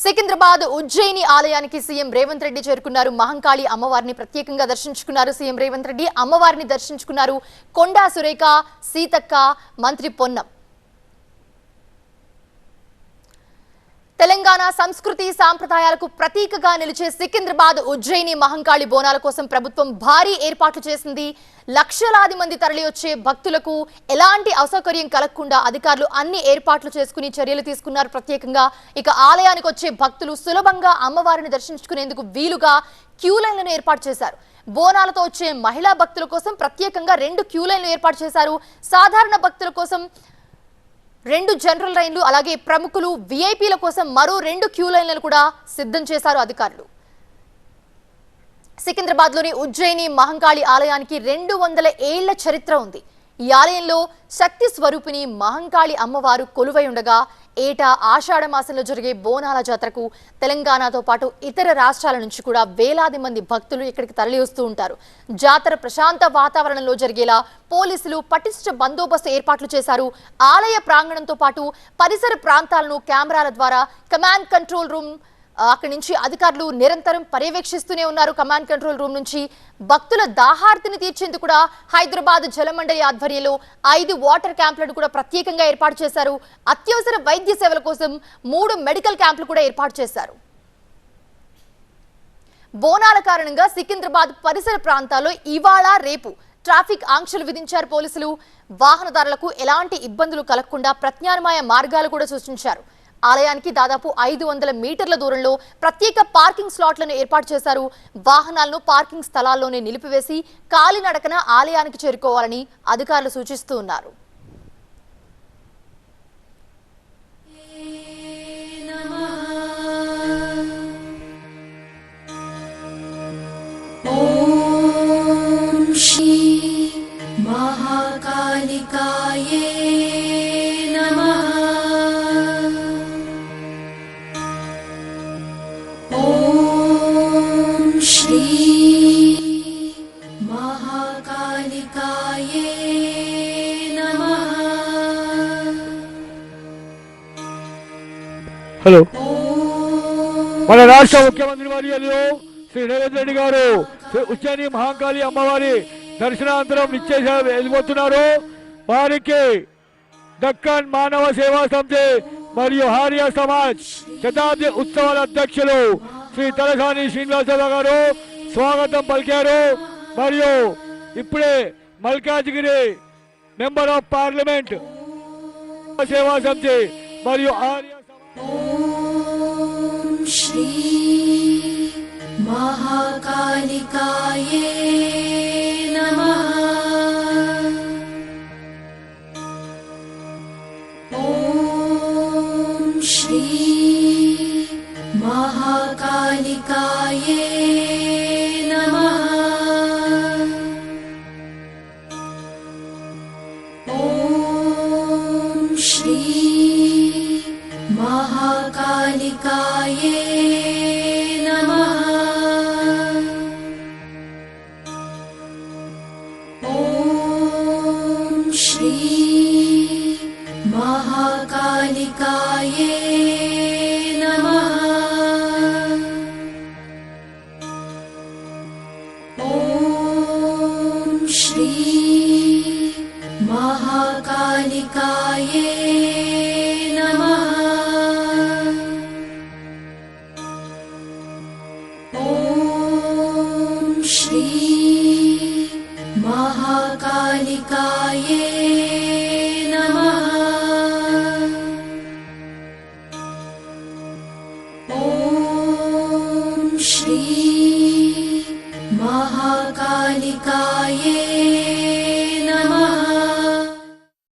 సికింద్రాబాద్ ఉజ్జయిని ఆలయానికి సీఎం రేవంత్ రెడ్డి చేరుకున్నారు. మహంకాళి అమ్మవారిని ప్రత్యేకంగా దర్శించుకున్నారు. సీఎం రేవంత్ రెడ్డి అమ్మవారిని దర్శించుకున్నారు. కొండా సురేఖ, సీతక్క, మంత్రి పొన్నం. తెలంగాణ సంస్కృతి సాంప్రదాయాలకు ప్రతీకగా నిలిచే సికింద్రాబాద్ ఉజ్జయిని మహంకాళి బోనాల కోసం ప్రభుత్వం భారీ ఏర్పాట్లు చేసింది. లక్షలాది మంది తరలివచ్చే భక్తులకు ఎలాంటి అసౌకర్యం కలగకుండా అధికారులు అన్ని ఏర్పాట్లు చేసుకుని చర్యలు తీసుకున్నారు. ప్రత్యేకంగా ఇక ఆలయానికి వచ్చే భక్తులు సులభంగా అమ్మవారిని దర్శించుకునేందుకు వీలుగా క్యూ లైన్లను ఏర్పాటు చేశారు. బోనాలతో వచ్చే మహిళా భక్తుల కోసం ప్రత్యేకంగా 2 క్యూ లైన్లు ఏర్పాటు చేశారు. సాధారణ భక్తుల కోసం 2 జనరల్ లైన్లు, అలాగే ప్రముఖులు విఐపీల కోసం మరో 2 క్యూ లైన్లను కూడా సిద్ధం చేశారు అధికారులు. సికింద్రాబాద్లోని ఉజ్జయిని మహంకాళి ఆలయానికి 200 ఏళ్ల చరిత్ర ఉంది. ఈ ఆలయంలో శక్తి స్వరూపిణి మహంకాళి అమ్మవారు కొలువై ఉండగా ఏటా ఆషాఢ మాసంలో జరిగే బోనాల జాతరకు తెలంగాణతో పాటు ఇతర రాష్ట్రాల నుంచి కూడా వేలాది మంది భక్తులు ఇక్కడికి తరలి వస్తూ ఉంటారు. జాతర ప్రశాంత వాతావరణంలో జరిగేలా పోలీసులు పటిష్ట బందోబస్తు ఏర్పాట్లు చేశారు. ఆలయ ప్రాంగణంతో పాటు పరిసర ప్రాంతాలను కెమెరాల ద్వారా కమాండ్ కంట్రోల్ రూమ్ అక్కడి నుంచి అధికారులు నిరంతరం పర్యవేక్షిస్తూనే ఉన్నారు. కమాండ్ కంట్రోల్ రూమ్ నుంచి భక్తుల దాహార్తిని తీర్చేందుకు కూడా హైదరాబాద్ జలమండలి ఆధ్వర్యంలో 5 వాటర్ క్యాంపులను కూడా ప్రత్యేకంగా ఏర్పాటు చేశారు. అత్యవసర వైద్య సేవల కోసం 3 మెడికల్ క్యాంపులు కూడా ఏర్పాటు చేశారు. బోనాల కారణంగా సికింద్రాబాద్ పరిసర ప్రాంతాల్లో ఇవాళ రేపు ట్రాఫిక్ ఆంక్షలు విధించారు పోలీసులు. వాహనదారులకు ఎలాంటి ఇబ్బందులు కలగకుండా ప్రత్యామ్నాయ మార్గాలు కూడా సూచించారు. ఆలయానికి దాదాపు 500 మీటర్ల దూరంలో ప్రత్యేక పార్కింగ్ స్లాట్లను ఏర్పాటు చేశారు. వాహనాలను పార్కింగ్ స్థలాల్లోనే నిలిపివేసి కాలినడకన ఆలయానికి చేరుకోవాలని అధికారులు సూచిస్తూ ఉన్నారు. ఓం శ్రీ మహాకాళికాయే నమః. ఓం శ్రీ మహాకాళికాయే నమః. హలో, మన రాష్ట్ర ముఖ్యమంత్రి వర్యులు శ్రీ రేవంత్ రెడ్డి గారు ఉజ్జయిని మహంకాళి అమ్మవారి దర్శనానంతరం వెళ్ళిపోతున్నారు. వారికి దక్కన్ మానవ సేవా సమితి మరియు ఆర్య సమాజ్ శతాబ్ది ఉత్సవాల అధ్యక్షులు శ్రీ తలసాని శ్రీనివాసరావు గారు స్వాగతం పలికారు. మరియు ఇప్పుడే మల్కాజ్గిరి మెంబర్ ఆఫ్ పార్లమెంట్ సేవా సమితి మరియు ఆర్య ఓం శ్రీ మహాకాళికాయే నమః. ఓం శ్రీ మహాకాళికాయే నమః. ఓం శ్రీ మహాకాళికాయే నమః. ఓం శ్రీ మహాకాళికాయే నమః. ఓం శ్రీ మహాకాళికాయే నమః. ఓం శ్రీ మహాకాళికాయే నమః. ఓం శ్రీ మహాకాళికాయే